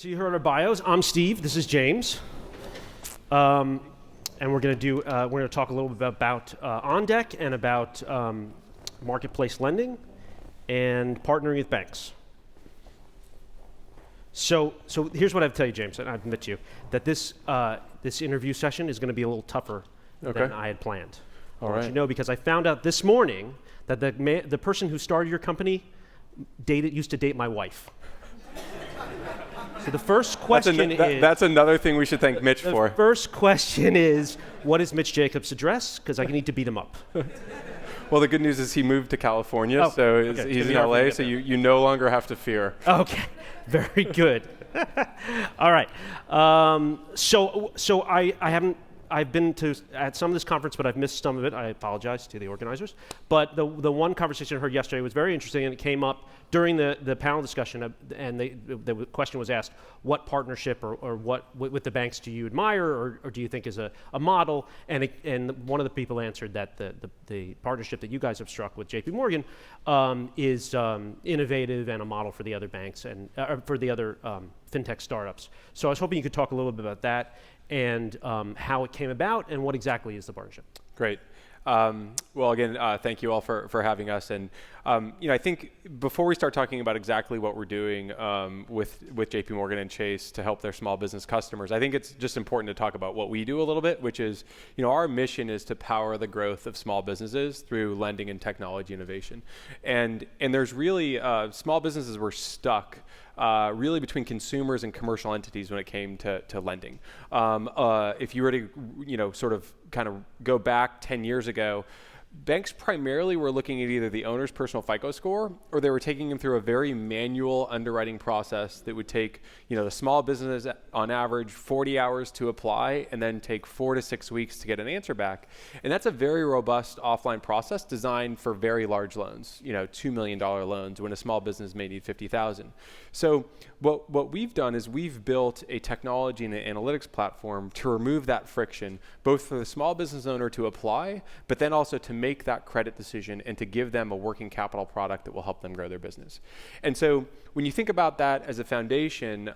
So you heard our bios. I'm Steve. This is James. And we're going to talk a little bit about OnDeck and about marketplace lending and partnering with banks. So here's what I have to tell you, James, and I admit to you that this interview session is going to be a little tougher than I had planned. All I'll right. let you know, because I found out this morning that the person who started your company used to date my wife. So the first question is... That's another thing we should thank Mitch for. The first question is, what is Mitch Jacobs' address? Because I need to beat him up. Well, the good news is he moved to California, he's in LA, so you no longer have to fear. Okay, very good. All right. So I've been at some of this conference, but I've missed some of it. I apologize to the organizers. But the one conversation I heard yesterday was very interesting, and it came up during the panel discussion, and the question was asked, what partnership or what with the banks do you admire or do you think is a model? And one of the people answered that the partnership that you guys have struck with JP Morgan is innovative and a model for the other banks and for the other fintech startups. So I was hoping you could talk a little bit about that and how it came about and what exactly is the partnership. Great. Well, again, thank you all for having us. And I think before we start talking about exactly what we're doing with JP Morgan and Chase to help their small business customers, I think it's just important to talk about what we do a little bit, which is, our mission is to power the growth of small businesses through lending and technology innovation. And there's really, small businesses were stuck really between consumers and commercial entities when it came to lending. If you were to, sort of kind of go back 10 years ago, banks primarily were looking at either the owner's personal FICO score, or they were taking them through a very manual underwriting process that would take, the small business on average 40 hours to apply and then take 4 to 6 weeks to get an answer back. And that's a very robust offline process designed for very large loans, $2 million loans when a small business may need 50,000. So what we've done is we've built a technology and an analytics platform to remove that friction, both for the small business owner to apply, but then also to make that credit decision and to give them a working capital product that will help them grow their business. And so when you think about that as a foundation,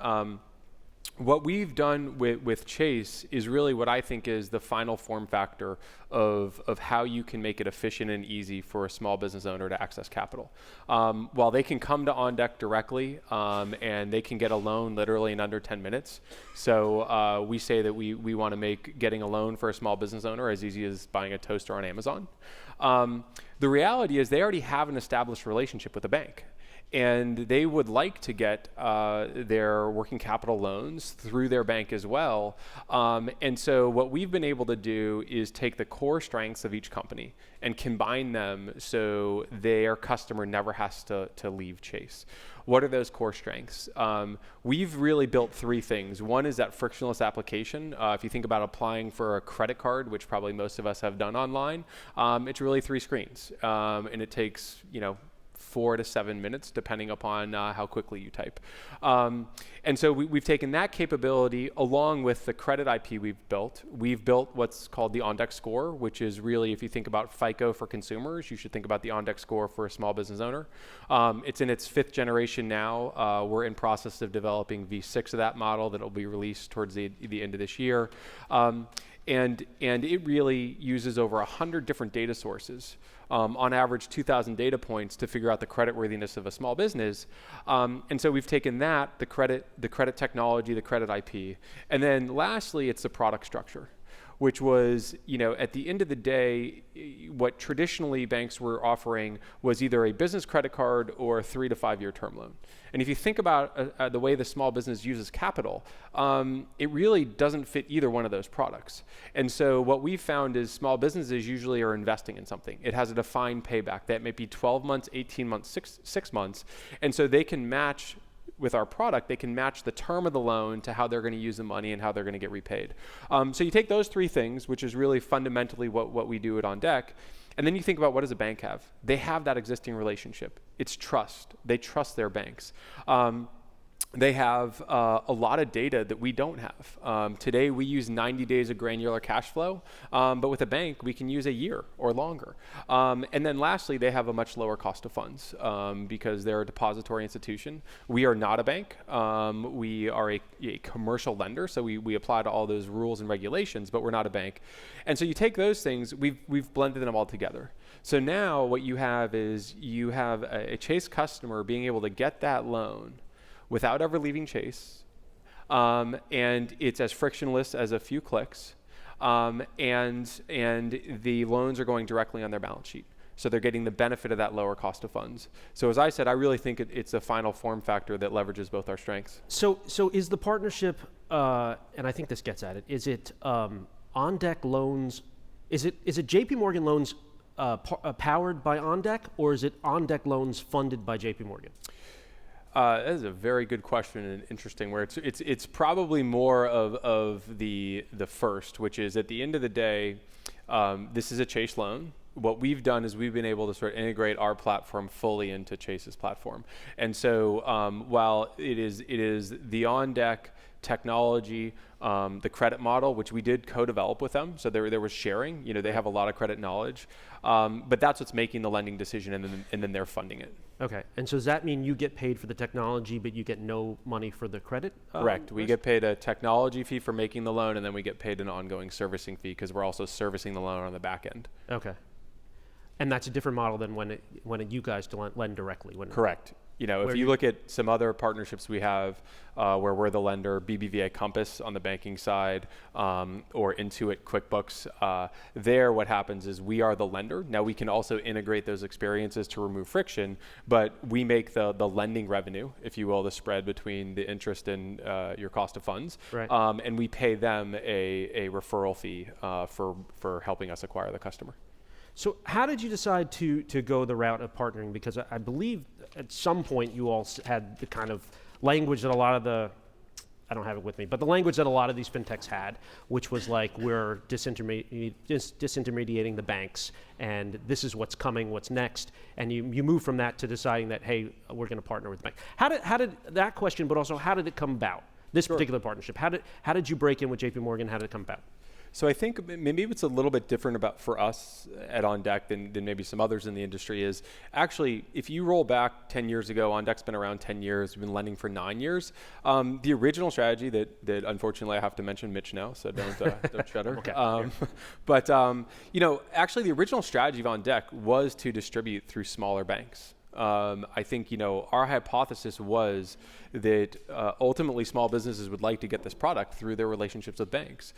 what we've done with Chase is really what I think is the final form factor of how you can make it efficient and easy for a small business owner to access capital. While they can come to OnDeck directly and they can get a loan literally in under 10 minutes. So we say that we want to make getting a loan for a small business owner as easy as buying a toaster on Amazon. The reality is they already have an established relationship with the bank. And they would like to get their working capital loans through their bank as well. And so what we've been able to do is take the core strengths of each company and combine them so their customer never has to leave Chase. What are those core strengths? We've really built 3 things. One is that frictionless application. If you think about applying for a credit card, which probably most of us have done online, it's really 3 screens. And it takes, 4 to 7 minutes, depending upon how quickly you type. And so we've taken that capability along with the credit IP we've built. We've built what's called the OnDeck score, which is really, if you think about FICO for consumers, you should think about the OnDeck score for a small business owner. It's in its 5th generation now. We're in process of developing V6 of that model that will be released towards the end of this year. And it really uses over 100 different data sources, on average 2,000 data points to figure out the creditworthiness of a small business. And so we've taken that, the credit technology, the credit IP, and then lastly, it's the product structure, which was, at the end of the day, what traditionally banks were offering was either a business credit card or a 3 to 5 year term loan. And if you think about the way the small business uses capital, it really doesn't fit either one of those products. And so what we found is small businesses usually are investing in something. It has a defined payback. That may be 12 months, 18 months, 6 months. And so they can match with our product, they can match the term of the loan to how they're going to use the money and how they're going to get repaid. So you take those 3 things, which is really fundamentally what we do at OnDeck, and then you think about, what does a bank have? They have that existing relationship. It's trust. They trust their banks. they have a lot of data that we don't have. Today, we use 90 days of granular cash flow, but with a bank, we can use a year or longer. And then lastly, they have a much lower cost of funds because they're a depository institution. We are not a bank. We are a commercial lender, so we apply to all those rules and regulations, but we're not a bank. And so you take those things, we've blended them all together. So now what you have is you have a Chase customer being able to get that loan without ever leaving Chase, and it's as frictionless as a few clicks, and the loans are going directly on their balance sheet. So they're getting the benefit of that lower cost of funds. So as I said, I really think it's a final form factor that leverages both our strengths. So is the partnership, and I think this gets at it, is it OnDeck loans, is it JP Morgan loans powered by OnDeck, or is it OnDeck loans funded by JP Morgan? That is a very good question and interesting. Where it's probably more of the first, which is at the end of the day, this is a Chase loan. What we've done is we've been able to sort of integrate our platform fully into Chase's platform. And so while it is the OnDeck technology, the credit model, which we did co-develop with them, so there was sharing. They have a lot of credit knowledge, but that's what's making the lending decision, and then they're funding it. Okay, and so does that mean you get paid for the technology, but you get no money for the credit? Correct. We get paid a technology fee for making the loan, and then we get paid an ongoing servicing fee because we're also servicing the loan on the back end. Okay, and that's a different model than when you guys lend directly. Correct. If you look at some other partnerships we have where we're the lender, BBVA Compass on the banking side, or Intuit QuickBooks, there what happens is we are the lender. Now we can also integrate those experiences to remove friction, but we make the lending revenue, if you will, the spread between the interest and your cost of funds. Right. And we pay them a referral fee for helping us acquire the customer. So how did you decide to go the route of partnering? Because I believe at some point you all had the kind of language that a lot of I don't have it with me, but the language that a lot of these fintechs had, which was like, we're disintermediating the banks, and this is what's coming, what's next, and you move from that to deciding that, hey, we're going to partner with the bank. How did that question, but also how did it come about, this particular partnership? How did you break in with JP Morgan? How did it come about? So I think maybe what's a little bit different for us at OnDeck than maybe some others in the industry is actually, if you roll back 10 years ago, OnDeck's been around 10 years, we've been lending for 9 years. The original strategy that unfortunately I have to mention Mitch now, so don't shudder. Okay. But actually the original strategy of OnDeck was to distribute through smaller banks. I think, our hypothesis was that ultimately small businesses would like to get this product through their relationships with banks.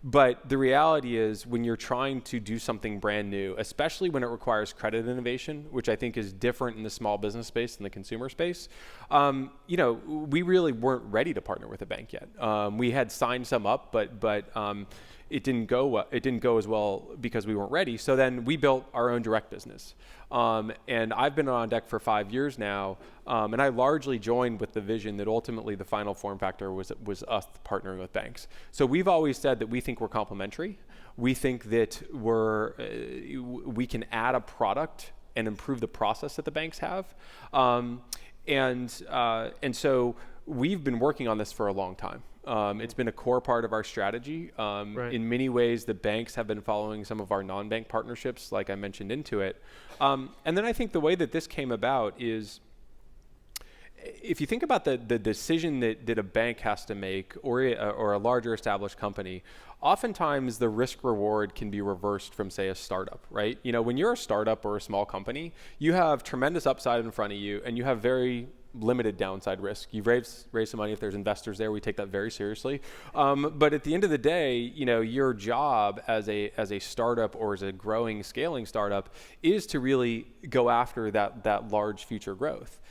But the reality is when you're trying to do something brand new, especially when it requires credit innovation, which I think is different in the small business space than the consumer space, we really weren't ready to partner with a bank yet. We had signed some up, but it didn't go as well because we weren't ready. So then we built our own direct business. And I've been on OnDeck for 5 years now, and I largely joined with the vision that ultimately the final form factor was us partnering with banks. So we've always said that we think we're complementary. We think that we can add a product and improve the process that the banks have. And so we've been working on this for a long time. It's been a core part of our strategy. Right. In many ways, the banks have been following some of our non-bank partnerships, like I mentioned Intuit. And then I think the way that this came about is, if you think about the decision that a bank has to make, or a larger established company, oftentimes the risk reward can be reversed from, say, a startup, right? When you're a startup or a small company, you have tremendous upside in front of you, and you have very limited downside risk. You've raised some money. If there's investors there, we take that very seriously. But at the end of the day, your job as a startup or as a growing, scaling startup is to really go after that large future growth.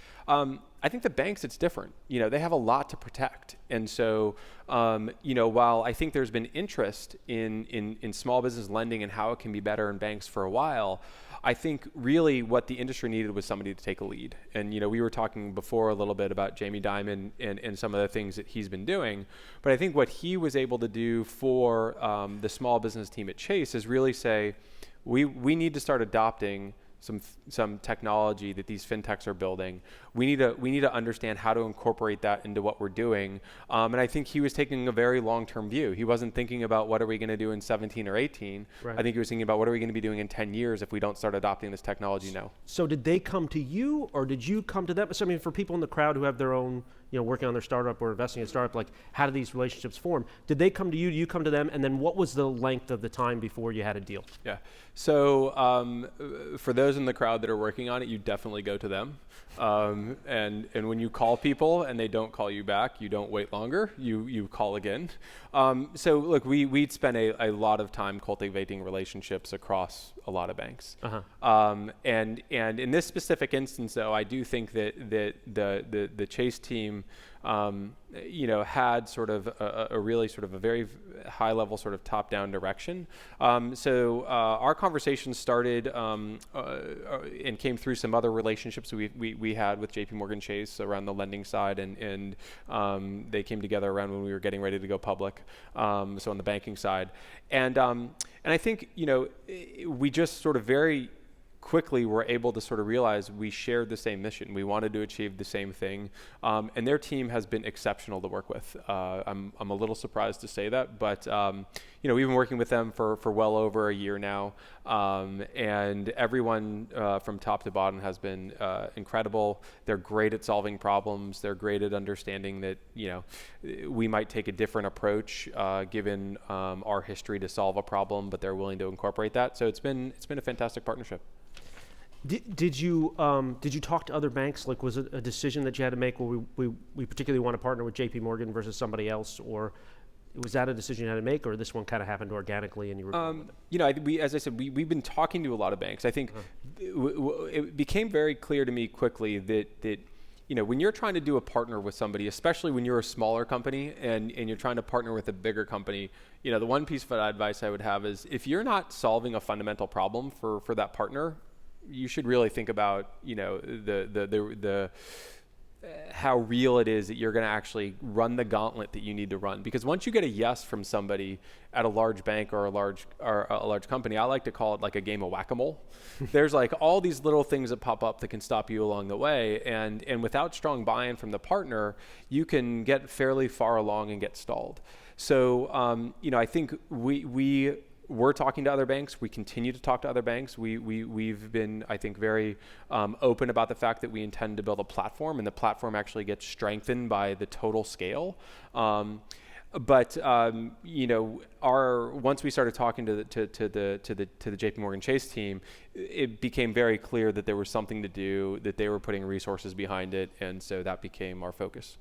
I think the banks, it's different. They have a lot to protect. And so, while I think there's been interest in small business lending and how it can be better in banks for a while, I think really what the industry needed was somebody to take a lead. And, we were talking before a little bit about Jamie Dimon and some of the things that he's been doing. But I think what he was able to do for the small business team at Chase is really say, we need to start adopting some technology that these fintechs are building. We need to understand how to incorporate that into what we're doing. And I think he was taking a very long-term view. He wasn't thinking about what are we going to do in 17 or 18. Right. I think he was thinking about what are we going to be doing in 10 years if we don't start adopting this technology now. So did they come to you, or did you come to them? So I mean, for people in the crowd who have their own, working on their startup or investing in a startup, like how do these relationships form? Did they come to you? Do you come to them? And then what was the length of the time before you had a deal? Yeah. So for those in the crowd that are working on it, you definitely go to them. And when you call people and they don't call you back, you don't wait longer. You call again. So look, we'd spent a lot of time cultivating relationships across a lot of banks. Uh-huh. And in this specific instance, though, I do think that the Chase team, had sort of a really sort of a very high level sort of top down direction. So our conversation started and came through some other relationships we had with JP Morgan Chase around the lending side, and they came together around when we were getting ready to go public. So on the banking side, and I think we just sort of very quickly were able to sort of realize we shared the same mission. We wanted to achieve the same thing, and their team has been exceptional to work with. I'm a little surprised to say that, but we've been working with them for well over a year now, and everyone from top to bottom has been incredible. They're great at solving problems. They're great at understanding that we might take a different approach given our history to solve a problem, but they're willing to incorporate that. So it's been a fantastic partnership. Did you talk to other banks? Like, was it a decision that you had to make? Well, we particularly want to partner with JP Morgan versus somebody else, or was that a decision you had to make, or this one kind of happened organically and you were? As I said, we've been talking to a lot of banks. I think it became very clear to me quickly that when you're trying to do a partner with somebody, especially when you're a smaller company and you're trying to partner with a bigger company, the one piece of advice I would have is if you're not solving a fundamental problem for that partner, you should really think about the how real it is that you're going to actually run the gauntlet that you need to run. Because once you get a yes from somebody at a large bank or a large company, I like to call it like a game of whack-a-mole. There's like all these little things that pop up that can stop you along the way, and without strong buy-in from the partner, you can get fairly far along and get stalled. So I think we're talking to other banks. We continue to talk to other banks. We've been, I think, very open about the fact that we intend to build a platform, and the platform actually gets strengthened by the total scale. But once we started talking to the JP Morgan Chase team, it became very clear that there was something to do, that they were putting resources behind it, and so that became our focus.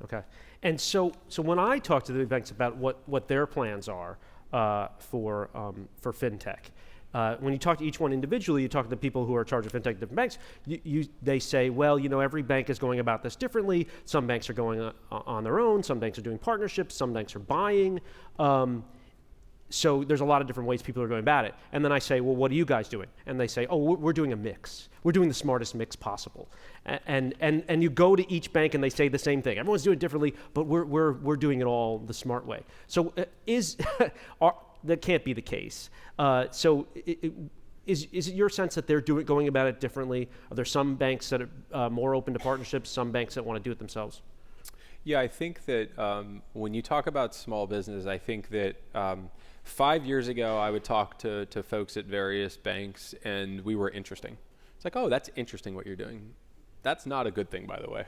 Okay. And so when I talk to the big banks about what their plans are for fintech, when you talk to each one individually, you talk to the people who are in charge of fintech at different banks, they say, well, every bank is going about this differently. Some banks are going on their own. Some banks are doing partnerships. Some banks are buying. So there's a lot of different ways people are going about it. And then I say, well, what are you guys doing? And they say, oh, we're doing a mix. We're doing the smartest mix possible. And you go to each bank and they say the same thing. Everyone's doing it differently, but we're doing it all the smart way. So that can't be the case. So is it your sense that they're going about it differently? Are there some banks that are more open to partnerships, some banks that want to do it themselves? Yeah, I think that when you talk about small business, I think that 5 years ago, I would talk to folks at various banks, and we were interesting. It's like, oh, that's interesting what you're doing. That's not a good thing, by the way.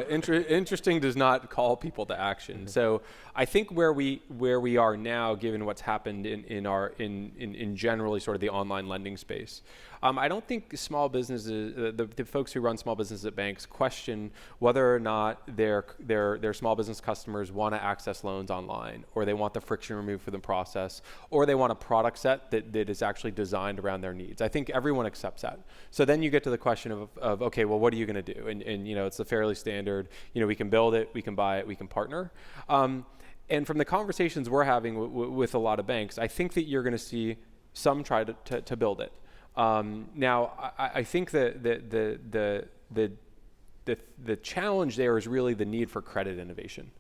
Interesting does not call people to action. Mm-hmm. So I think where we are now, given what's happened in generally sort of the online lending space, I don't think small businesses, the folks who run small businesses at banks, question whether or not their small business customers want to access loans online, or they want the friction removed from the process, or they want a product set that is actually designed around their needs. I think everyone accepts that. So then you get to the question of okay, well, what are you going to do? And it's the fairly standard. We can build it, we can buy it, we can partner. And from the conversations we're having with a lot of banks, I think that you're going to see some try to build it. Now, I think that the challenge there is really the need for credit innovation.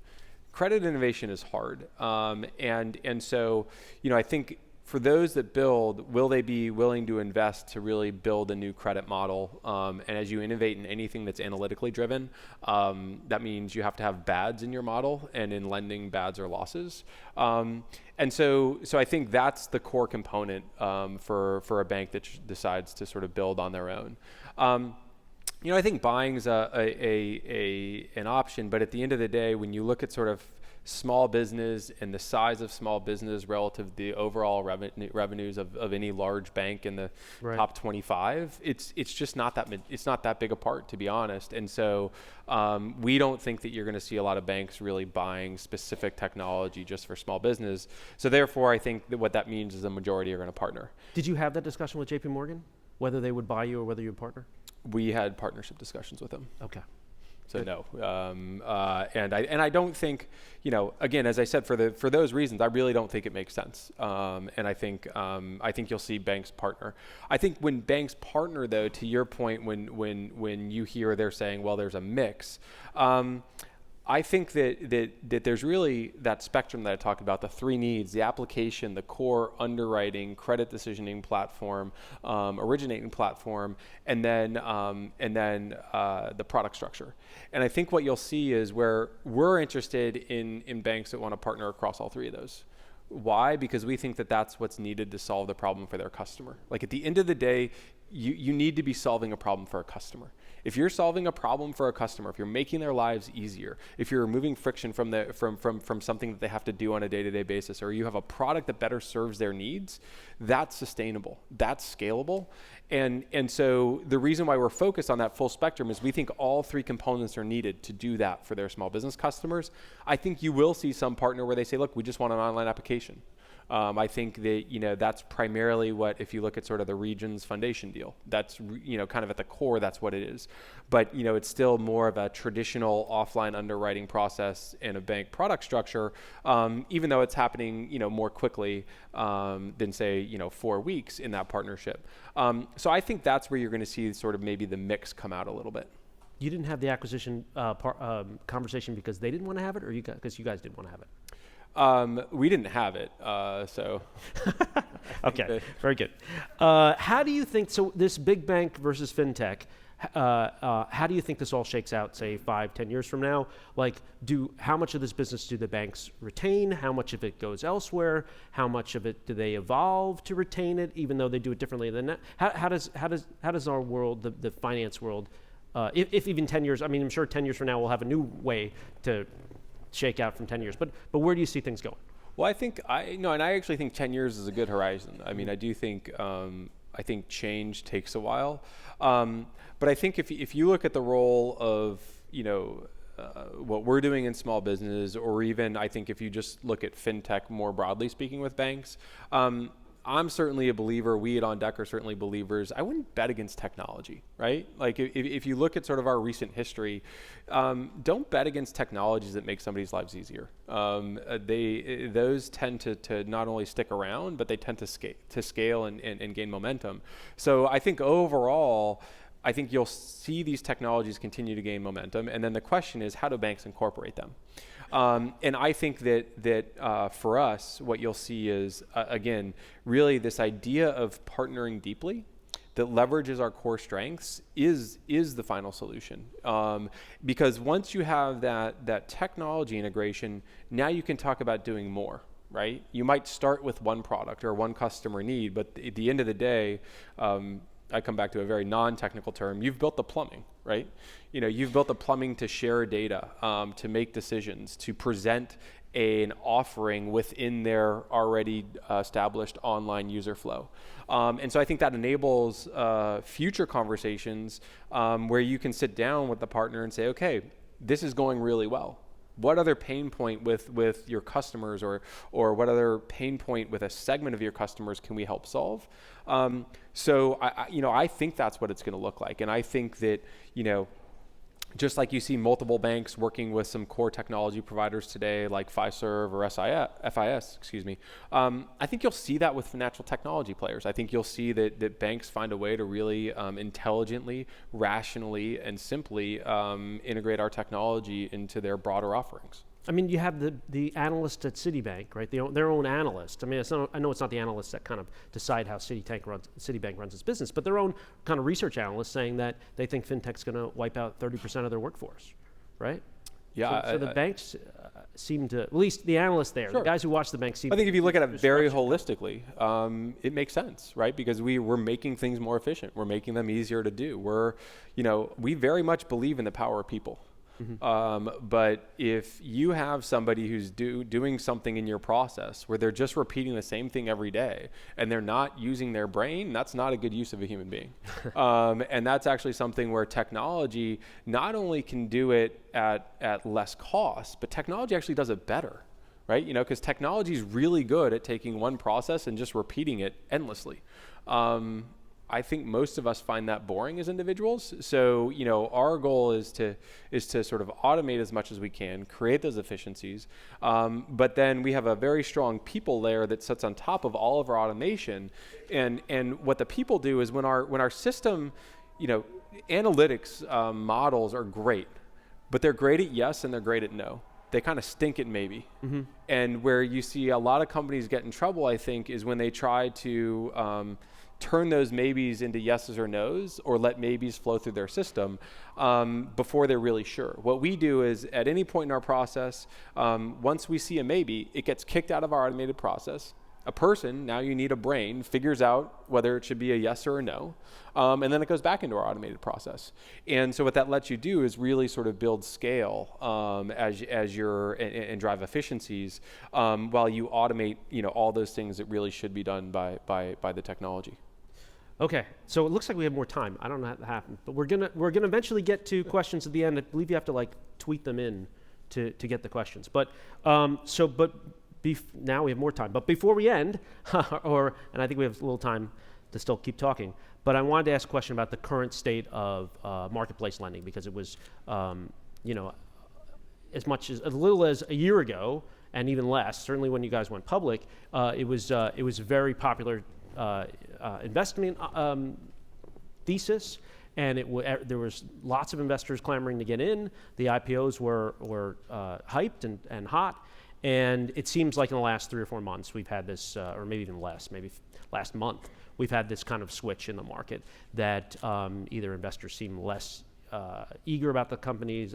Credit innovation is hard, and so I think for those that build, will they be willing to invest to really build a new credit model? And as you innovate in anything that's analytically driven, that means you have to have bads in your model, and in lending, bads are losses. And so I think that's the core component for a bank that decides to sort of build on their own. I think buying's an option, but at the end of the day, when you look at sort of small business and the size of small business relative to the overall revenues of any large bank in the top 25, it's just not that big a part, to be honest. And so we don't think that you're going to see a lot of banks really buying specific technology just for small business. So therefore, I think that what that means is the majority are going to partner. Did you have that discussion with JP Morgan, whether they would buy you or whether you would partner? We had partnership discussions with them. Okay. So no, and I don't think, again, as I said, for those reasons, I really don't think it makes sense. And I think you'll see banks partner. I think when banks partner, though, to your point, when you hear they're saying, well, there's a mix. I think that there's really that spectrum that I talked about, the three needs: the application, the core underwriting, credit decisioning platform, originating platform, and then the product structure. And I think what you'll see is where we're interested in banks that want to partner across all three of those. Why? Because we think that that's what's needed to solve the problem for their customer. Like at the end of the day, you need to be solving a problem for a customer. If you're solving a problem for a customer, if you're making their lives easier, if you're removing friction from something that they have to do on a day-to-day basis, or you have a product that better serves their needs, that's sustainable, that's scalable. And so the reason why we're focused on that full spectrum is we think all three components are needed to do that for their small business customers. I think you will see some partner where they say, look, we just want an online application. I think that, that's primarily what, if you look at sort of the Regions Foundation deal, that's, kind of at the core, that's what it is. But, it's still more of a traditional offline underwriting process and a bank product structure, even though it's happening, more quickly than say, 4 weeks in that partnership. So I think that's where you're going to see sort of maybe the mix come out a little bit. You didn't have the acquisition conversation because they didn't want to have it, or because you guys didn't want to have it? We didn't have it, so. Okay, very good. How do you think, so this big bank versus fintech, how do you think this all shakes out, say 5-10 years from now? Like, how much of this business do the banks retain? How much of it goes elsewhere? How much of it do they evolve to retain it, even though they do it differently than that? How does our world, the finance world, if even 10 years, I mean, I'm sure 10 years from now we'll have a new way to shake out from 10 years, but where do you see things going? Well, I actually think 10 years is a good horizon. I mean, I do think, I think change takes a while. But I think if you look at the role of, what we're doing in small business, or even I think if you just look at fintech more broadly speaking with banks, I'm certainly a believer, we at On Deck are certainly believers, I wouldn't bet against technology, right? Like if you look at sort of our recent history, don't bet against technologies that make somebody's lives easier. Those tend to not only stick around, but they tend to scale and gain momentum. So I think overall, I think you'll see these technologies continue to gain momentum. And then the question is, how do banks incorporate them? And I think that for us, what you'll see is, again, really this idea of partnering deeply that leverages our core strengths is the final solution. Because once you have that technology integration, now you can talk about doing more, right? You might start with one product or one customer need, but at the end of the day, I come back to a very non-technical term, you've built the plumbing, right? You've built the plumbing to share data, to make decisions, to present an offering within their already established online user flow. And so I think that enables future conversations where you can sit down with the partner and say, okay, this is going really well. What other pain point with your customers or what other pain point with a segment of your customers can we help solve? So I think that's what it's going to look like. And I think that, just like you see multiple banks working with some core technology providers today, like Fiserv or FIS, I think you'll see that with financial technology players. I think you'll see that banks find a way to really intelligently, rationally, and simply integrate our technology into their broader offerings. I mean, you have the analyst at Citibank, right? Their own analyst. I mean, I know it's not the analysts that kind of decide how Citibank runs its business, but their own kind of research analysts saying that they think fintech's going to wipe out 30% of their workforce, right? Yeah. So the banks seem to, at least the analysts there, Sure. the guys who watch the banks seem. I think if you look at it very restructured. holistically, it makes sense, right? Because we're making things more efficient. We're making them easier to do. We very much believe in the power of people. But if you have somebody who's doing something in your process where they're just repeating the same thing every day and they're not using their brain, that's not a good use of a human being. And that's actually something where technology not only can do it at less cost, but technology actually does it better, right? Because technology is really good at taking one process and just repeating it endlessly. I think most of us find that boring as individuals. So, our goal is to sort of automate as much as we can, create those efficiencies. But then we have a very strong people layer that sits on top of all of our automation. And what the people do is when our system, analytics models are great, but they're great at yes and they're great at no. They kind of stink at maybe. Mm-hmm. And where you see a lot of companies get in trouble, I think, is when they try to turn those maybes into yeses or nos, or let maybes flow through their system before they're really sure. What we do is at any point in our process, once we see a maybe, it gets kicked out of our automated process. A person, now you need a brain, figures out whether it should be a yes or a no, and then it goes back into our automated process. And so what that lets you do is really sort of build scale and drive efficiencies while you automate, all those things that really should be done by the technology. Okay, so it looks like we have more time. I don't know how that happened, but we're gonna eventually get to questions at the end. I believe you have to tweet them in to get the questions. But now we have more time. But before we end, and I think we have a little time to still keep talking. But I wanted to ask a question about the current state of marketplace lending, because it was, as little as a year ago, and even less. Certainly when you guys went public, it was a very popular investment thesis, and there was lots of investors clamoring to get in. The IPOs were hyped and hot, and it seems like in the last 3 or 4 months we've had this, or maybe even less, maybe last month, we've had this kind of switch in the market that either investors seem less eager about the companies.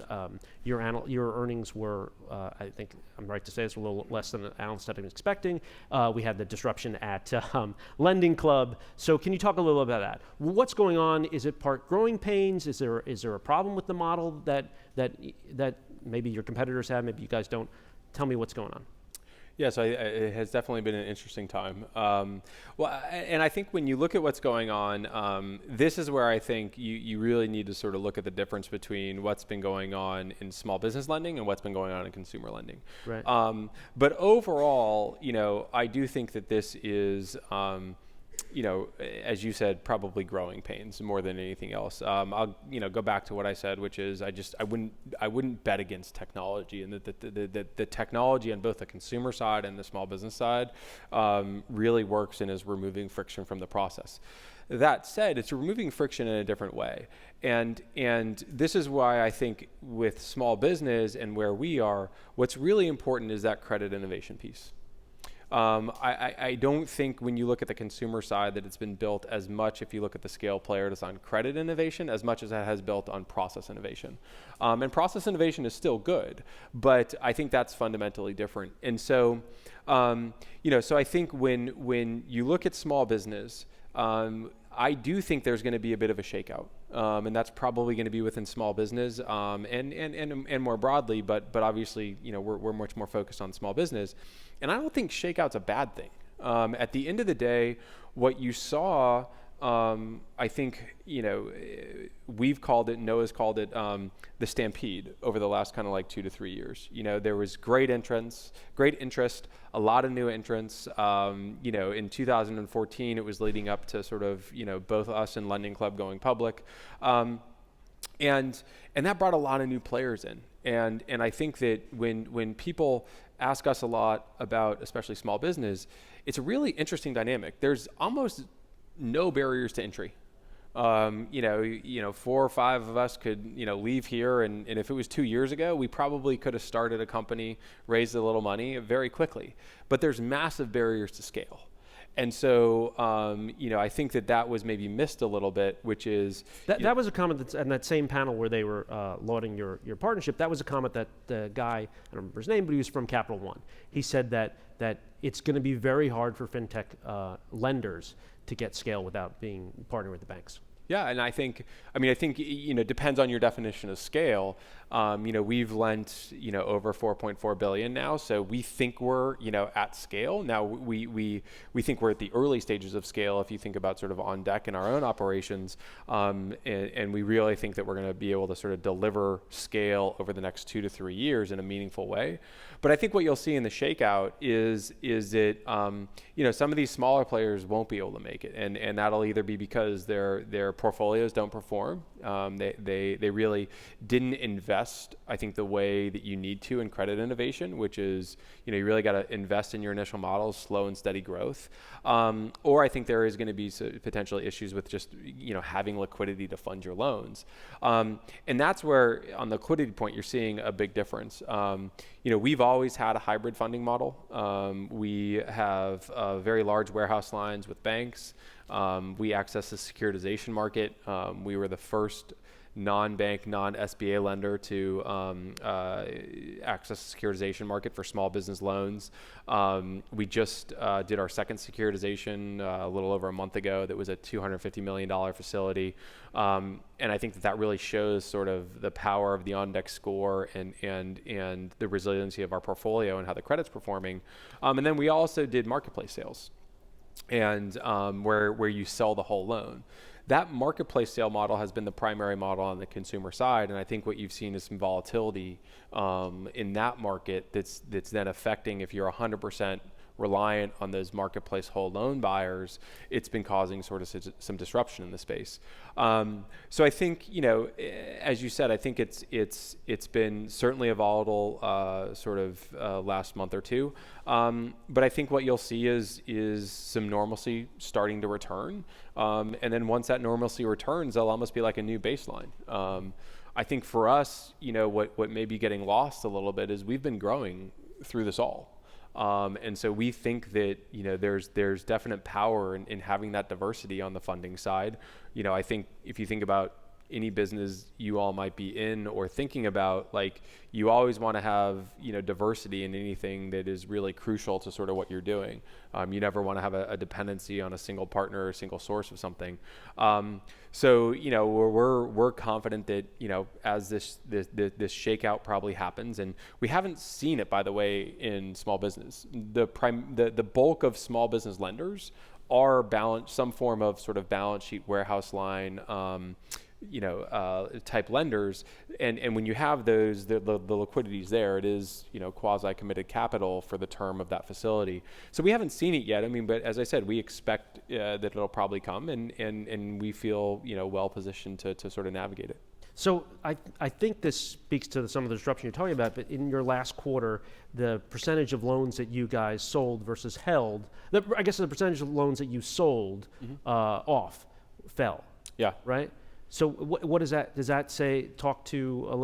Your earnings were, I think I'm right to say, it's a little less than analysts had been expecting. We had the disruption at Lending Club. So can you talk a little about that? What's going on? Is it part growing pains? Is there a problem with the model that maybe your competitors have, maybe you guys don't? Tell me what's going on. Yeah, so it has definitely been an interesting time. And I think when you look at what's going on, this is where I think you really need to sort of look at the difference between what's been going on in small business lending and what's been going on in consumer lending. Right. But overall, I do think that this is, as you said, probably growing pains more than anything else. I'll go back to what I said, which is I wouldn't bet against technology, and the technology on both the consumer side and the small business side really works and is removing friction from the process. That said, it's removing friction in a different way, and this is why I think with small business and where we are, what's really important is that credit innovation piece. I don't think when you look at the consumer side that it's been built as much, if you look at the scale players, on credit innovation as much as it has built on process innovation. And process innovation is still good, but I think that's fundamentally different. And so, so I think when you look at small business, I do think there's going to be a bit of a shakeout, and that's probably going to be within small business and more broadly. But obviously, we're much more focused on small business, and I don't think shakeout's a bad thing. At the end of the day, what you saw, I think, we've called it, Noah's called it, the stampede over the last kind of 2 to 3 years. There was great interest, a lot of new entrants. In 2014, it was leading up to sort of, both us and Lending Club going public. And that brought a lot of new players in. And I think that when people ask us a lot about, especially small business, it's a really interesting dynamic. There's almost no barriers to entry, 4 or 5 of us could, leave here, and if it was 2 years ago, we probably could have started a company, raised a little money very quickly. But there's massive barriers to scale. And so, I think that was maybe missed a little bit, which is... That was a comment that's in that same panel where they were lauding your partnership. That was a comment that the guy, I don't remember his name, but he was from Capital One. He said that it's going to be very hard for fintech lenders to get scale without partnering with the banks. Yeah, and I think it depends on your definition of scale. We've lent, over 4.4 billion now, so we think we're, at scale. Now we think we're at the early stages of scale if you think about sort of on deck in our own operations, and we really think that we're going to be able to sort of deliver scale over the next 2 to 3 years in a meaningful way. But I think what you'll see in the shakeout is that some of these smaller players won't be able to make it, and that'll either be because their portfolios don't perform. They really didn't invest, I think, the way that you need to in credit innovation, which is you really got to invest in your initial models, slow and steady growth. Or I think there is going to be potentially issues with just having liquidity to fund your loans, and that's where on the liquidity point you're seeing a big difference. We've always had a hybrid funding model. We have very large warehouse lines with banks. We access the securitization market. We were the first non-bank, non-SBA lender to access the securitization market for small business loans. We just did our second securitization a little over a month ago. That was a $250 million facility. And I think that really shows sort of the power of the on-deck score and the resiliency of our portfolio and how the credit's performing. And then we also did marketplace sales, and where you sell the whole loan. That marketplace sale model has been the primary model on the consumer side, and I think what you've seen is some volatility in that market that's then affecting, if you're 100% reliant on those marketplace whole loan buyers, it's been causing sort of some disruption in the space. So I think, as you said, I think it's been certainly a volatile last month or two. But I think what you'll see is some normalcy starting to return. And then once that normalcy returns, they'll almost be like a new baseline. I think for us, what may be getting lost a little bit is we've been growing through this all. And so we think that there's definite power in having that diversity on the funding side. I think if you think about any business you all might be in or thinking about, like, you always want to have diversity in anything that is really crucial to sort of what you're doing. You never want to have a dependency on a single partner or a single source of something. So we're confident that as this shakeout probably happens, and we haven't seen it, by the way, in small business. The bulk of small business lenders are some form of sort of balance sheet warehouse line type lenders, and when you have those, the liquidity's there. It is quasi-committed capital for the term of that facility. So we haven't seen it yet. I mean, but as I said, we expect that it'll probably come, and we feel well positioned to sort of navigate it. So I think this speaks to some of the disruption you're talking about, but in your last quarter, the percentage of loans that you guys sold versus held, I guess the percentage of loans that you sold off fell. Yeah. Right? So what does that say? Talk to a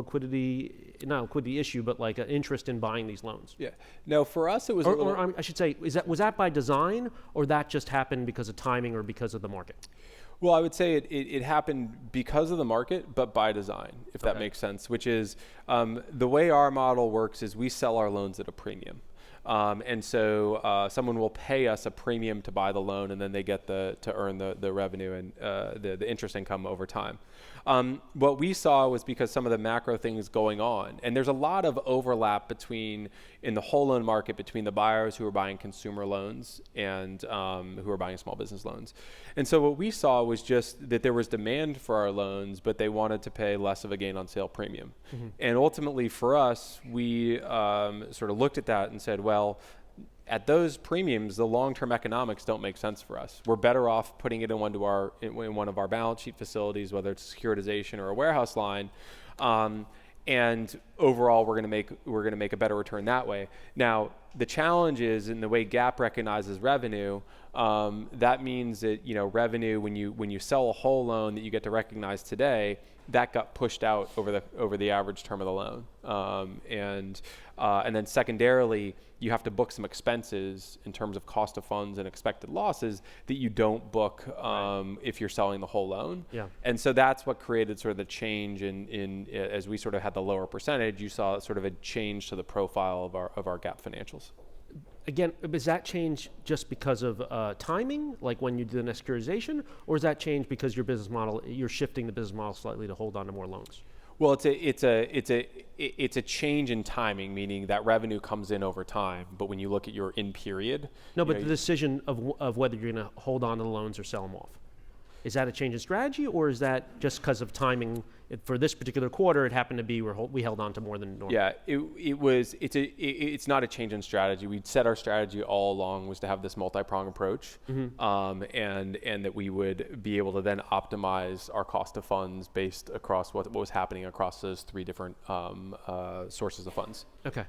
not a liquidity issue, but like an interest in buying these loans. Yeah. No, for us it was. Or I should say, was that by design, or that just happened because of timing or because of the market? Well, I would say it happened because of the market, but by design, if that makes sense. Which is the way our model works is we sell our loans at a premium. And so someone will pay us a premium to buy the loan, and then they get to earn the revenue and the interest income over time. What we saw was because some of the macro things going on, and there's a lot of overlap in the whole loan market between the buyers who are buying consumer loans and who are buying small business loans. And so what we saw was just that there was demand for our loans, but they wanted to pay less of a gain on sale premium. Mm-hmm. And ultimately for us, we sort of looked at that and said, well, at those premiums, the long-term economics don't make sense for us. We're better off putting it in one of our balance sheet facilities, whether it's securitization or a warehouse line, and overall we're going to make a better return that way. Now, The challenge is in the way GAAP recognizes revenue. That means that revenue when you sell a whole loan that you get to recognize today, that got pushed out over the average term of the loan, and then secondarily, you have to book some expenses in terms of cost of funds and expected losses that you don't book if you're selling the whole loan. Yeah. And so that's what created sort of the change in as we sort of had the lower percentage. You saw sort of a change to the profile of our GAAP financials. Again, is that change just because of timing, like when you do the securitization, or is that change because your business model, you're shifting the business model slightly to hold on to more loans? Well, it's a change in timing, meaning that revenue comes in over time. But when you look at your in period, No, but the decision of whether you're going to hold on to the loans or sell them off, is that a change in strategy, or is that just because of timing? For this particular quarter, it happened to be we held on to more than normal. Yeah, it's not a change in strategy. We'd set our strategy all along was to have this multi-prong approach, and that we would be able to then optimize our cost of funds based across what was happening across those three different sources of funds. Okay.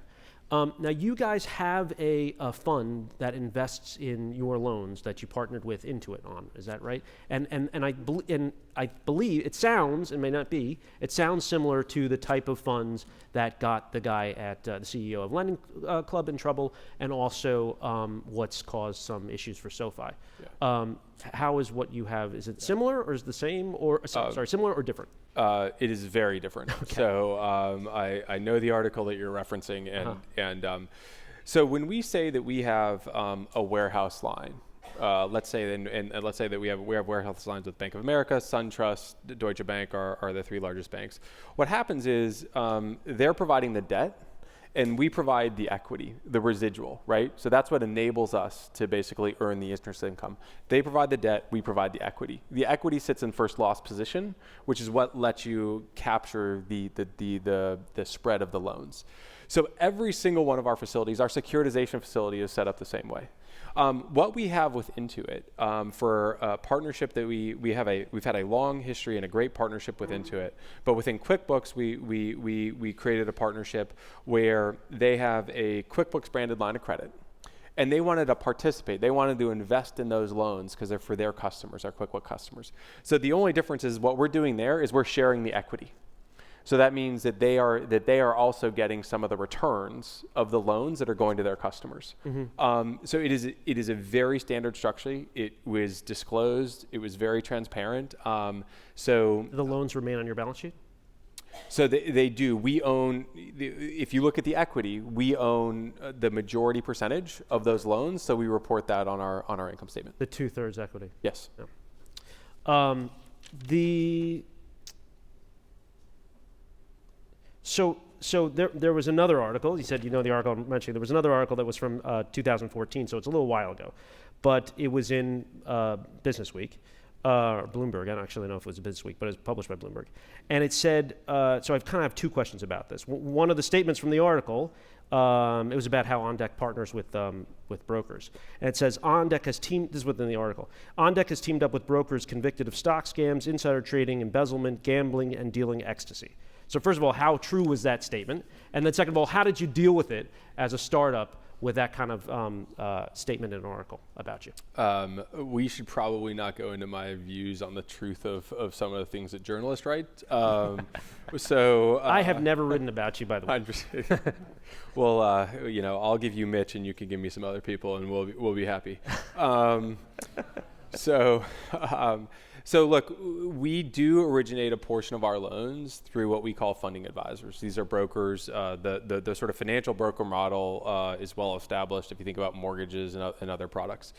Now you guys have a fund that invests in your loans that you partnered with Intuit on. Is that right? And I believe it sounds, it may not be, it sounds similar to the type of funds that got the guy at the CEO of Lending Club in trouble, and also what's caused some issues for SoFi. Yeah. How is what you have? Is it similar, or is it the same, or similar or different? It is very different. Okay. So I know the article that you're referencing, and so when we say that we have a warehouse line, let's say that we have warehouse lines with Bank of America, SunTrust, Deutsche Bank are the three largest banks. What happens is they're providing the debt, and we provide the equity, the residual, right? So that's what enables us to basically earn the interest income. They provide the debt, we provide the equity. The equity sits in first loss position, which is what lets you capture the spread of the loans. So every single one of our facilities, our securitization facility is set up the same way. What we have with Intuit for a partnership that we've had a long history and a great partnership with Intuit, but within QuickBooks we created a partnership where they have a QuickBooks branded line of credit, and they wanted to participate. They wanted to invest in those loans because they're for their customers, our QuickBooks customers. So the only difference is what we're doing there is we're sharing the equity. So that means that they are also getting some of the returns of the loans that are going to their customers. Mm-hmm. So it is a very standard structure. It was disclosed. It was very transparent. So the loans remain on your balance sheet? So they do. We own. If you look at the equity, we own the majority percentage of those loans. So we report that on our income statement. The 2/3 equity. Yes. Yeah. So there was another article. You said the article I'm mentioning. There was another article that was from 2014, so it's a little while ago, but it was in Business Week, or Bloomberg. I don't actually know if it was Business Week, but it was published by Bloomberg, and it said. So I kind of have two questions about this. One of the statements from the article, it was about how OnDeck partners with brokers, and it says OnDeck has teamed. This is within the article. OnDeck has teamed up with brokers convicted of stock scams, insider trading, embezzlement, gambling, and dealing ecstasy. So first of all, how true was that statement? And then second of all, how did you deal with it as a startup with that kind of statement in an article about you? We should probably not go into my views on the truth of some of the things that journalists write. I have never written about you, by the way. Well, I'll give you Mitch, and you can give me some other people, and we'll be happy. So look, we do originate a portion of our loans through what we call funding advisors. These are brokers. The sort of financial broker model is well established if you think about mortgages and other products.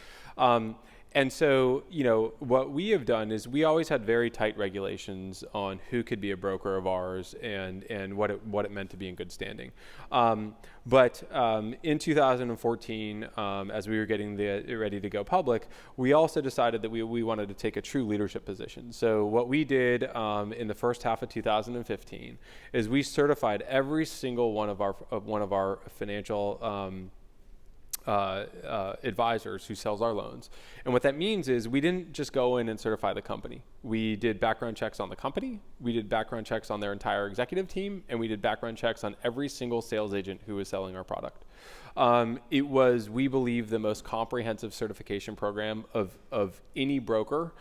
And so, what we have done is we always had very tight regulations on who could be a broker of ours and what it meant to be in good standing. But in 2014, as we were getting ready to go public, we also decided that we wanted to take a true leadership position. So what we did in the first half of 2015 is we certified every single one of our financial advisors who sells our loans. And what that means is we didn't just go in and certify the company. We did background checks on the company, we did background checks on their entire executive team, and we did background checks on every single sales agent who was selling our product. It was, we believe, the most comprehensive certification program of any broker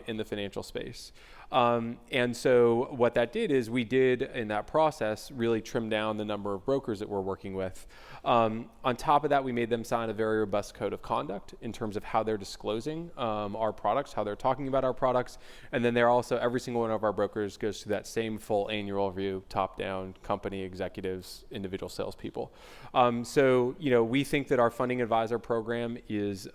in the financial space. And so what that did is we did, in that process, really trim down the number of brokers that we're working with. On top of that, we made them sign a very robust code of conduct in terms of how they're disclosing our products, how they're talking about our products. And then they're also, every single one of our brokers goes through that same full annual review, top-down, company executives, individual salespeople. So, we think that our funding advisor program is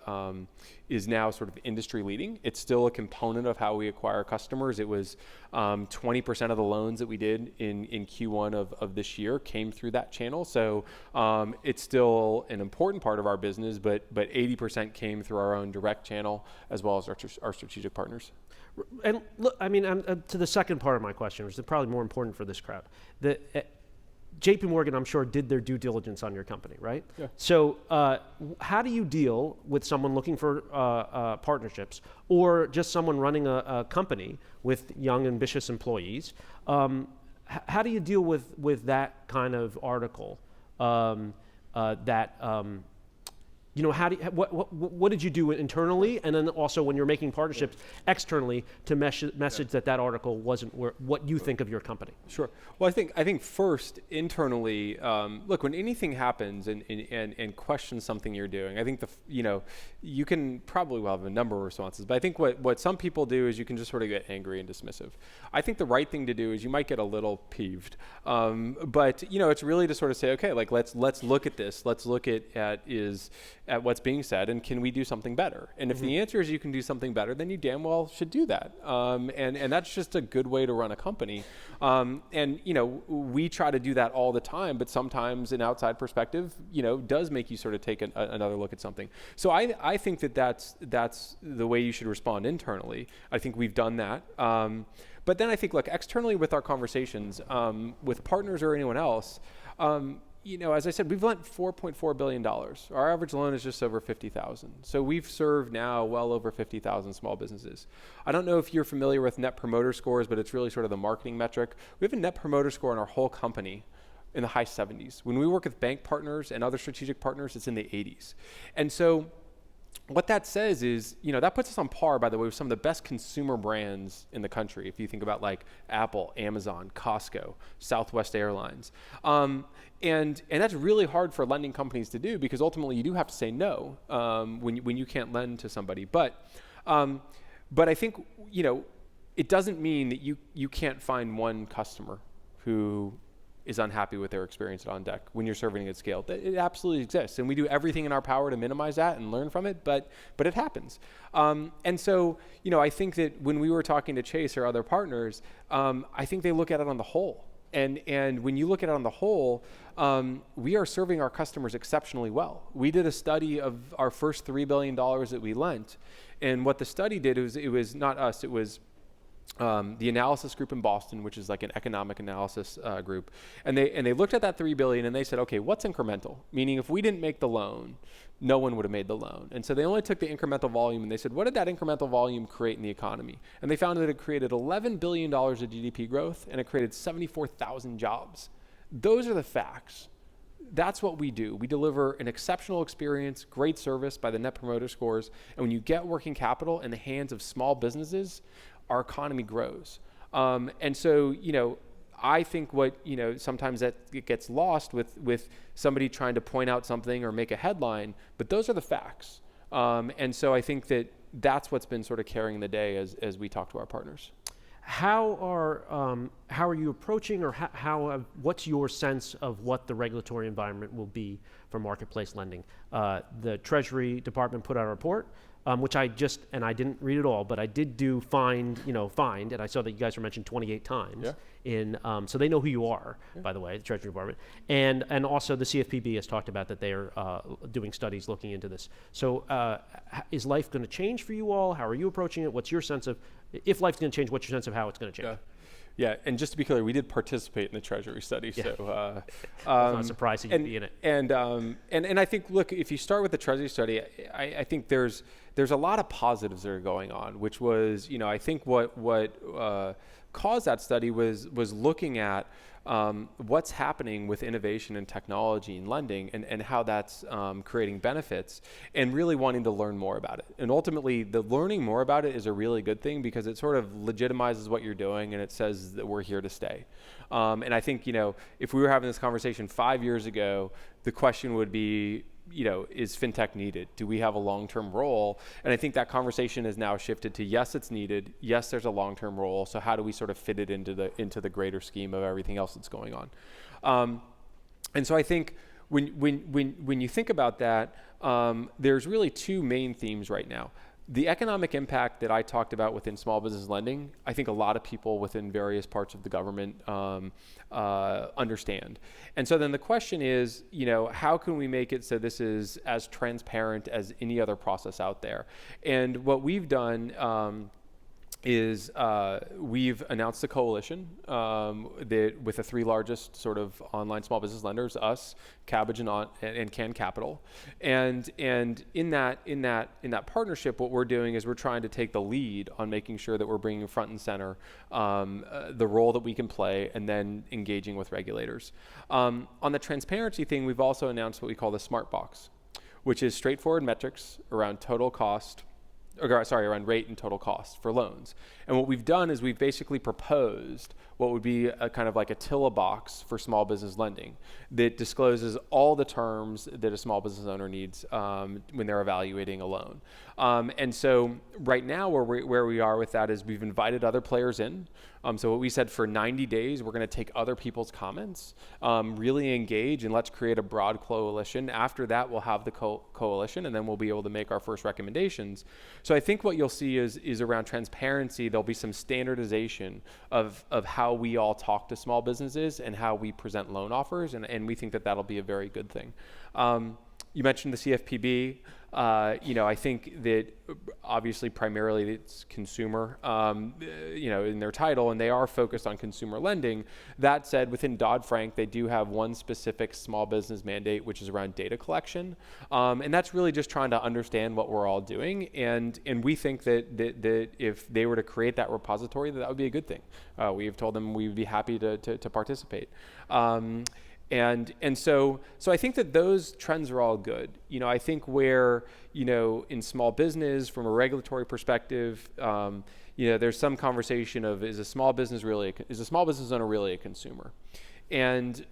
now sort of industry leading. It's still a component of how we acquire customers. It was 20% of the loans that we did in Q1 of this year came through that channel. So it's still an important part of our business, but 80% came through our own direct channel as well as our strategic partners. And look, to the second part of my question, which is probably more important for this crowd. JP Morgan, I'm sure, did their due diligence on your company, right? Yeah. So how do you deal with someone looking for partnerships or just someone running a company with young, ambitious employees? How do you deal with that kind of article? What did you do internally, and then also when you're making partnerships externally to message that article wasn't what you think of your company? Sure. Well, I think first internally, look, when anything happens and questions something you're doing, I think you can probably have a number of responses, but I think what some people do is you can just sort of get angry and dismissive. I think the right thing to do is you might get a little peeved, but it's really to sort of say, okay, like let's look at this. Let's look at what's being said, and can we do something better? And if the answer is you can do something better, then you damn well should do that. And that's just a good way to run a company. We try to do that all the time, but sometimes an outside perspective, does make you sort of take another look at something. So I think that's the way you should respond internally. I think we've done that. But then I think, look, externally with our conversations, with partners or anyone else, as I said, we've lent $4.4 billion. Our average loan is just over $50,000. So we've served now well over 50,000 small businesses. I don't know if you're familiar with net promoter scores, but it's really sort of the marketing metric. We have a net promoter score in our whole company in the high 70s. When we work with bank partners and other strategic partners, it's in the 80s. And so what that says is, that puts us on par, by the way, with some of the best consumer brands in the country. If you think about like Apple, Amazon, Costco, Southwest Airlines. And that's really hard for lending companies to do because ultimately you do have to say no when you can't lend to somebody. But I think, it doesn't mean that you can't find one customer who is unhappy with their experience at OnDeck when you're serving at scale. It absolutely exists, and we do everything in our power to minimize that and learn from it, but it happens. And so, I think that when we were talking to Chase or other partners, I think they look at it on the whole. And when you look at it on the whole, we are serving our customers exceptionally well. We did a study of our first $3 billion that we lent, and what the study did it was not us, it was the analysis group in Boston, which is like an economic analysis group, and they looked at that $3 billion and they said, okay, what's incremental? Meaning, if we didn't make the loan, no one would have made the loan. And so they only took the incremental volume and they said, what did that incremental volume create in the economy? And they found that it created $11 billion of GDP growth and it created 74,000 jobs. Those are the facts. That's what we do. We deliver an exceptional experience, great service by the net promoter scores. And when you get working capital in the hands of small businesses, our economy grows. And so, I think sometimes that it gets lost with somebody trying to point out something or make a headline, but those are the facts. And so I think that's what's been sort of carrying the day as we talk to our partners. How are you approaching, or what's your sense of what the regulatory environment will be for marketplace lending? The Treasury Department put out a report, which I didn't read it all, but I did find, and I saw that you guys were mentioned 28 times. Yeah. So they know who you are, by the way, the Treasury Department. And also the CFPB has talked about that they are doing studies looking into this. So is life going to change for you all? How are you approaching it? What's your sense of, if life's going to change, what's your sense of how it's going to change? Yeah, and just to be clear, we did participate in the Treasury study, Yeah. so It's not surprising you'd be in it. and I think, look, if you start with the Treasury study, I think there's a lot of positives that are going on, which was, I think what caused that study was looking at what's happening with innovation and technology and lending, and how that's creating benefits, and really wanting to learn more about it. And ultimately, the learning more about it is a really good thing, because it sort of legitimizes what you're doing, and it says that we're here to stay. And I think, if we were having this conversation 5 years ago, the question would be, is fintech needed? Do we have a long-term role? And I think that conversation has now shifted to, yes, it's needed. Yes, there's a long-term role. So how do we sort of fit it into the greater scheme of everything else that's going on? And so I think when you think about that, there's really two main themes right now. The economic impact that I talked about within small business lending, I think a lot of people within various parts of the government understand. And so then the question is, how can we make it so this is as transparent as any other process out there? And what we've done is we've announced a coalition that with the three largest sort of online small business lenders, us, Kabbage, and Can Capital, and in that partnership, what we're doing is we're trying to take the lead on making sure that we're bringing front and center the role that we can play, and then engaging with regulators. On the transparency thing, we've also announced what we call the Smart Box, which is straightforward metrics around around rate and total cost for loans. And what we've done is we've basically proposed what would be a kind of like a TILA box for small business lending that discloses all the terms that a small business owner needs when they're evaluating a loan. And so right now where we are with that is we've invited other players in. So what we said, for 90 days, we're going to take other people's comments, really engage, and let's create a broad coalition. After that, we'll have the coalition, and then we'll be able to make our first recommendations. So I think what you'll see is around transparency, there'll be some standardization of how we all talk to small businesses and how we present loan offers, and we think that that'll be a very good thing. You mentioned the CFPB. I think that obviously primarily it's consumer, in their title, and they are focused on consumer lending. That said, within Dodd-Frank, they do have one specific small business mandate, which is around data collection. And that's really just trying to understand what we're all doing. And we think that if they were to create that repository, that would be a good thing. We have told them we would be happy to participate. And so I think that those trends are all good. I think where, in small business, from a regulatory perspective, there's some conversation of, is a small business owner really a consumer? And,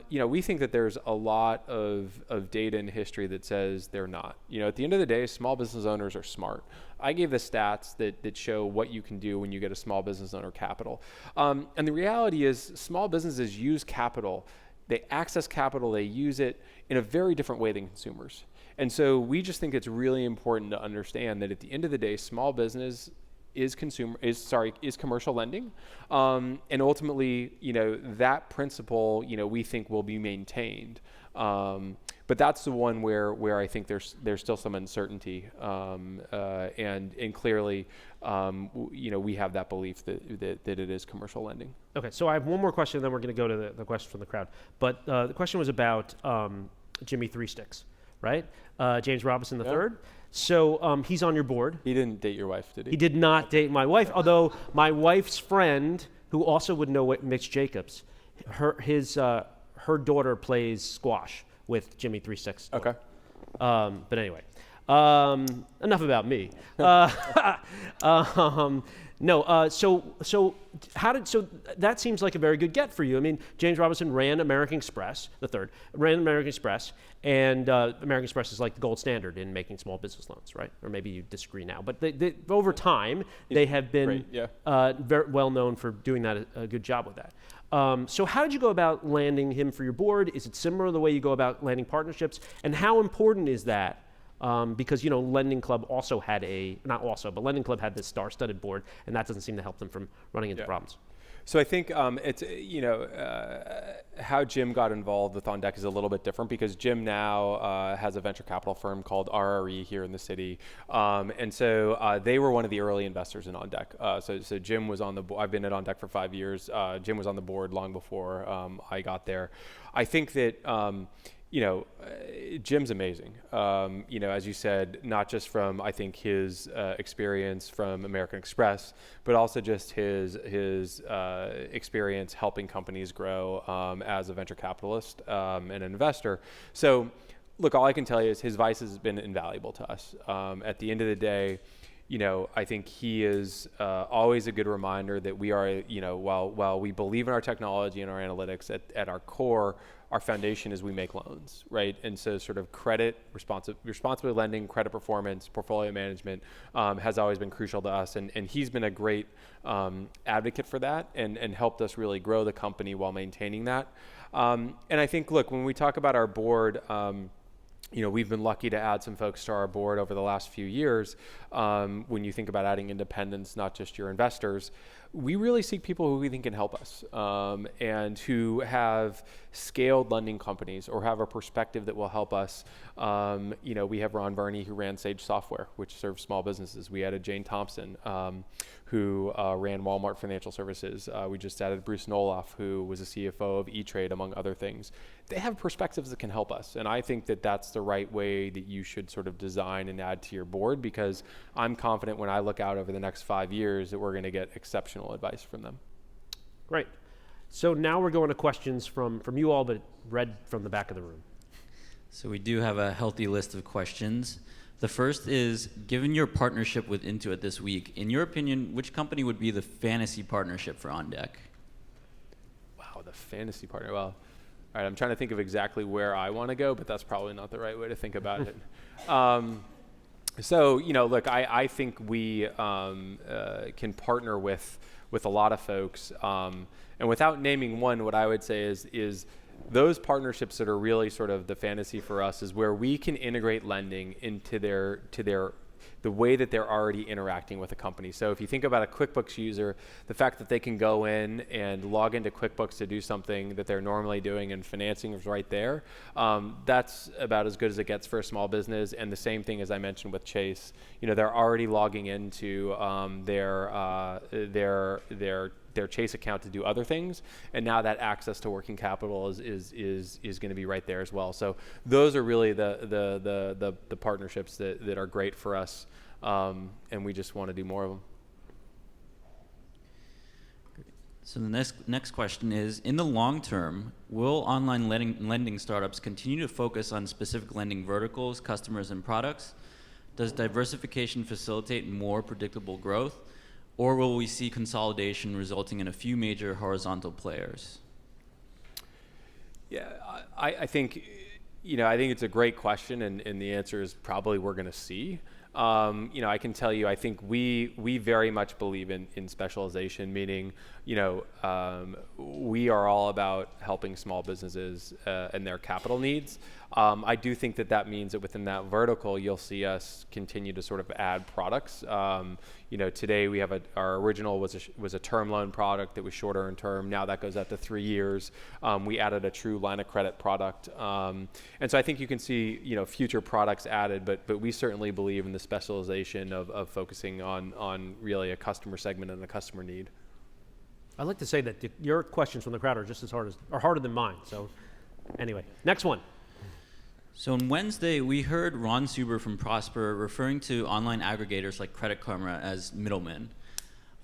we think that there's a lot of data and history that says they're not. At the end of the day, small business owners are smart. I gave the stats that show what you can do when you get a small business owner capital. And the reality is small businesses use capital. They access capital, they use it in a very different way than consumers. And so we just think it's really important to understand that at the end of the day, small business is commercial lending. And ultimately, that principle, we think will be maintained. But that's the one where I think there's still some uncertainty. And clearly, we have that belief that it is commercial lending. Okay, so I have one more question, then we're going to go to the question from the crowd. But the question was about Jimmy Three Sticks, right? James Robinson III. Yeah. So he's on your board. He didn't date your wife, did he? He did not date my wife, although my wife's friend, who also would know Mitch Jacobs, her daughter plays squash with Jimmy Three Sticks. Okay. But anyway, enough about me. So that seems like a very good get for you. I mean, James Robinson ran American Express, and American Express is like the gold standard in making small business loans, right? Or maybe you disagree now, but they over time they have been very well known for doing a good job with that. So how did you go about landing him for your board? Is it similar to the way you go about landing partnerships? And how important is that? Because, Lending Club also had Lending Club had this star-studded board, and that doesn't seem to help them from running into problems. So I think it's, how Jim got involved with On Deck is a little bit different because Jim now has a venture capital firm called RRE here in the city. And so they were one of the early investors in On Deck. So Jim was on the board. I've been at On Deck for 5 years. Jim was on the board long before I got there. I think that Jim's amazing. As you said, not just from, I think, his experience from American Express, but also just his experience helping companies grow as a venture capitalist and an investor. So, look, all I can tell you is his advice has been invaluable to us. At the end of the day, I think he is always a good reminder that we are, while we believe in our technology and our analytics, at our core, our foundation is we make loans, right? And so sort of credit, responsible lending, credit performance, portfolio management has always been crucial to us. And he's been a great advocate for that and helped us really grow the company while maintaining that. And I think, look, when we talk about our board, we've been lucky to add some folks to our board over the last few years. When you think about adding independents, not just your investors, we really seek people who we think can help us and who have scaled lending companies or have a perspective that will help us. We have Ron Verney, who ran Sage Software, which serves small businesses. We added Jane Thompson, who ran Walmart Financial Services. We just added Bruce Noloff, who was a CFO of E-Trade, among other things. They have perspectives that can help us. And I think that that's the right way that you should sort of design and add to your board, because I'm confident when I look out over the next 5 years that we're going to get exceptional advice from them. Great. So now we're going to questions from you all, but read from the back of the room. So we do have a healthy list of questions. The first is, given your partnership with Intuit this week, in your opinion, which company would be the fantasy partnership for On Deck? Wow, the fantasy partner. Well, all right, I'm trying to think of exactly where I want to go, but that's probably not the right way to think about it. Look, I think we can partner with a lot of folks. And without naming one, what I would say is those partnerships that are really sort of the fantasy for us is where we can integrate lending into the way that they're already interacting with a company. So if you think about a QuickBooks user, the fact that they can go in and log into QuickBooks to do something that they're normally doing and financing is right there, that's about as good as it gets for a small business. And the same thing as I mentioned with Chase, they're already logging into their Chase account to do other things, and now that access to working capital is going to be right there as well. So those are really the partnerships that are great for us, and we just want to do more of them. So the next question is, in the long term, will online lending startups continue to focus on specific lending verticals, customers, and products? Does diversification facilitate more predictable growth? Or will we see consolidation resulting in a few major horizontal players? Yeah, I think it's a great question, and the answer is probably we're going to see. I can tell you, I think we very much believe in specialization, meaning, we are all about helping small businesses and their capital needs. I do think that means that within that vertical, you'll see us continue to sort of add products. Today we have our original was a term loan product that was shorter in term. Now that goes out to 3 years. We added a true line of credit product. And so I think you can see, future products added, but we certainly believe in the specialization of focusing on really a customer segment and a customer need. I'd like to say that your questions from the crowd are just as harder than mine. So anyway, next one. So on Wednesday, we heard Ron Suber from Prosper referring to online aggregators like Credit Karma as middlemen.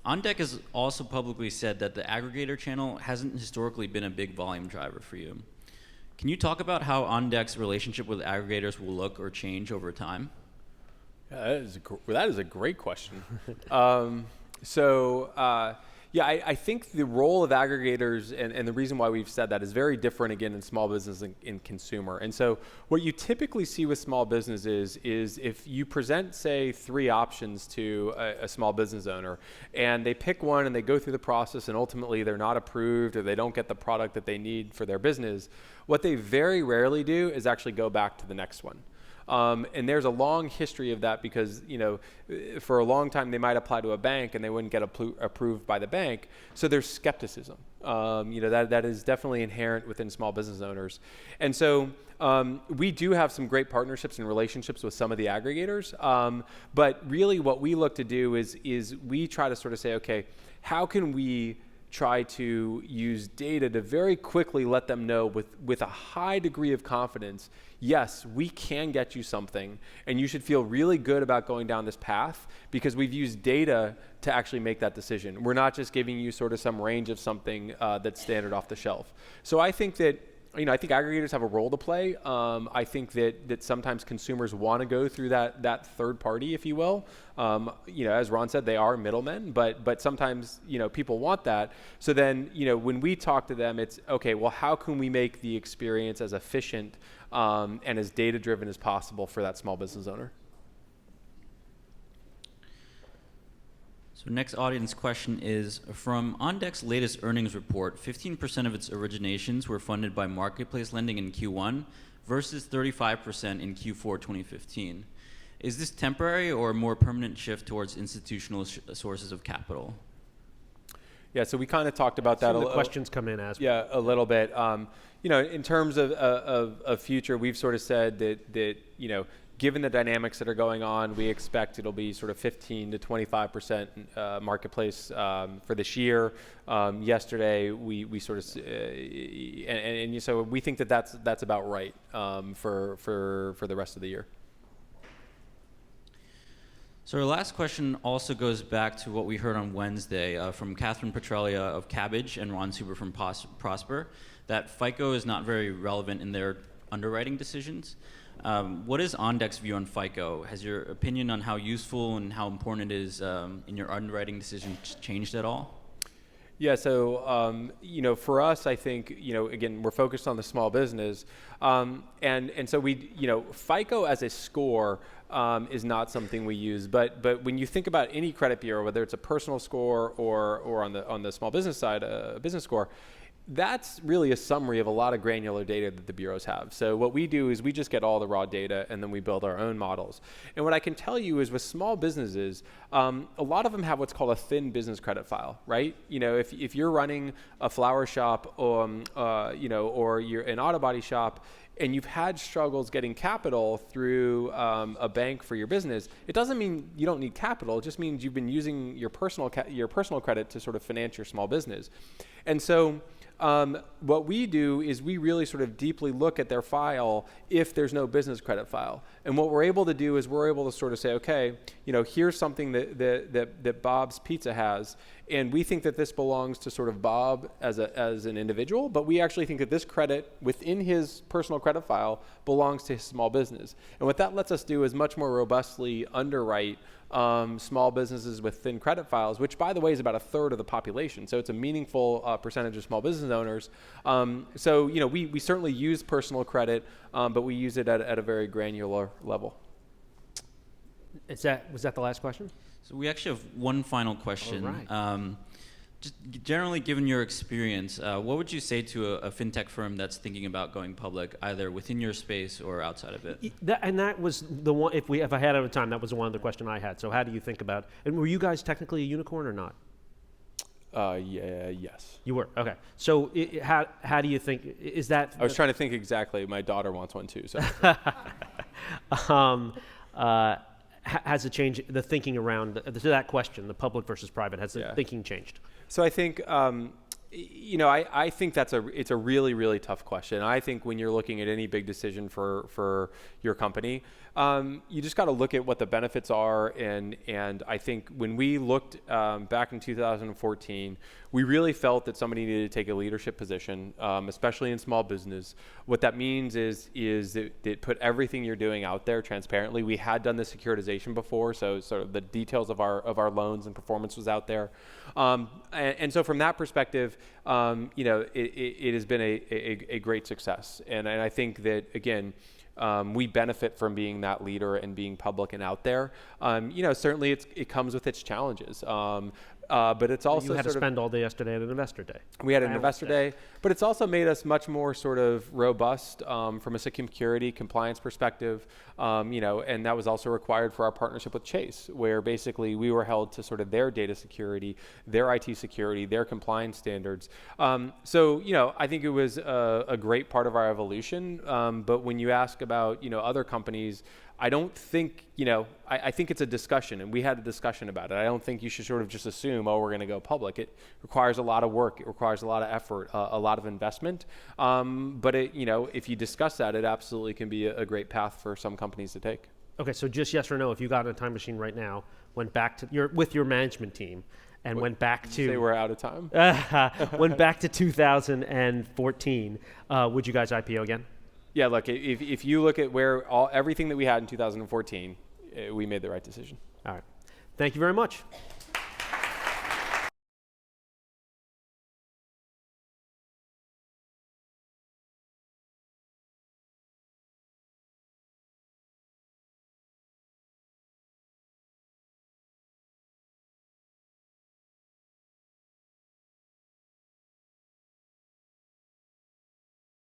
On Deck has also publicly said that the aggregator channel hasn't historically been a big volume driver for you. Can you talk about how On Deck's relationship with aggregators will look or change over time? Yeah, that is a great question. Yeah, I think the role of aggregators and the reason why we've said that is very different, again, in small business and in consumer. And so what you typically see with small businesses is if you present, say, 3 options to a small business owner, and they pick one and they go through the process and ultimately they're not approved or they don't get the product that they need for their business, what they very rarely do is actually go back to the next one. And there's a long history of that because, for a long time they might apply to a bank and they wouldn't get approved by the bank. So there's skepticism. That is definitely inherent within small business owners. And so we do have some great partnerships and relationships with some of the aggregators. But really what we look to do is we try to sort of say, okay, how can we try to use data to very quickly let them know with a high degree of confidence, yes, we can get you something, and you should feel really good about going down this path because we've used data to actually make that decision. We're not just giving you sort of some range of something that's standard off the shelf. So I think that I think aggregators have a role to play. I think that sometimes consumers want to go through that third party, if you will. As Ron said, they are middlemen, but sometimes people want that. So then when we talk to them, it's okay. Well, how can we make the experience as efficient and as data driven as possible for that small business owner? So next audience question is, from OnDeck's latest earnings report, 15% of its originations were funded by marketplace lending in Q1 versus 35% in Q4 2015. Is this temporary or a more permanent shift towards institutional sources of capital? Yeah, so we kind of talked about that. Some of the questions come in as yeah, a little bit. In terms of future, we've sort of said that given the dynamics that are going on, we expect it'll be sort of 15 to 25% marketplace for this year. Yesterday, we sort of so we think that's about right for the rest of the year. So our last question also goes back to what we heard on Wednesday from Catherine Petralia of Cabbage and Ron Suber from Prosper, that FICO is not very relevant in their underwriting decisions. What is OnDeck's view on FICO? Has your opinion on how useful and how important it is in your underwriting decisions changed at all? Yeah, so for us, I think again we're focused on the small business, and so we FICO as a score is not something we use, but when you think about any credit bureau, whether it's a personal score or on the small business side a business score, that's really a summary of a lot of granular data that the bureaus have. So what we do is we just get all the raw data and then we build our own models. And what I can tell you is with small businesses, a lot of them have what's called a thin business credit file, right? If you're running a flower shop or you're an auto body shop and you've had struggles getting capital through a bank for your business, it doesn't mean you don't need capital. It just means you've been using your personal credit to sort of finance your small business. And so what we do is we really sort of deeply look at their file if there's no business credit file. And what we're able to do is we're able to sort of say, okay, here's something that Bob's Pizza has, and we think that this belongs to sort of Bob as an individual, but we actually think that this credit within his personal credit file belongs to his small business. And what that lets us do is much more robustly underwrite small businesses with thin credit files, which by the way is about a third of the population. So it's a meaningful percentage of small business owners. So we certainly use personal credit, but we use it at a very granular level. Was that the last question? So we actually have one final question. All right. Just generally, given your experience, what would you say to a fintech firm that's thinking about going public, either within your space or outside of it? That was the one. If I had it at time, that was one of the question I had. So how do you think about? And were you guys technically a unicorn or not? Yes. You were. Okay. So how do you think? Is that? I was trying to think exactly. My daughter wants one too. So. Has it changed the thinking around to that question, the public versus private? Has the thinking changed? So I think, I think it's a really, really tough question. I think when you're looking at any big decision for your company, you just got to look at what the benefits are. And I think when we looked back in 2014, we really felt that somebody needed to take a leadership position, especially in small business. What that means is that put everything you're doing out there transparently. We had done the securitization before, so sort of the details of our loans and performance was out there. And so from that perspective, it has been a great success. And I think that, again, we benefit from being that leader and being public and out there. Certainly it comes with its challenges. but it's also You had to sort of, spend all day yesterday at an investor day. we had an Analyst investor day, but it's also made us much more sort of robust from a security compliance perspective, and that was also required for our partnership with Chase, where basically we were held to sort of their data security, their IT security, their compliance standards. I think it was a great part of our evolution. But when you ask about, other companies, I don't think, I think it's a discussion, and we had a discussion about it. I don't think you should sort of just assume, we're going to go public. It requires a lot of work. It requires a lot of effort, a lot of investment. But if you discuss that, it absolutely can be a great path for some companies to take. Okay, so just yes or no, if you got in a time machine right now, went back to with your management team, and went back to Say we're out of time. went back to 2014, would you guys IPO again? Yeah, look, if you look at where everything that we had in 2014, we made the right decision. All right. Thank you very much.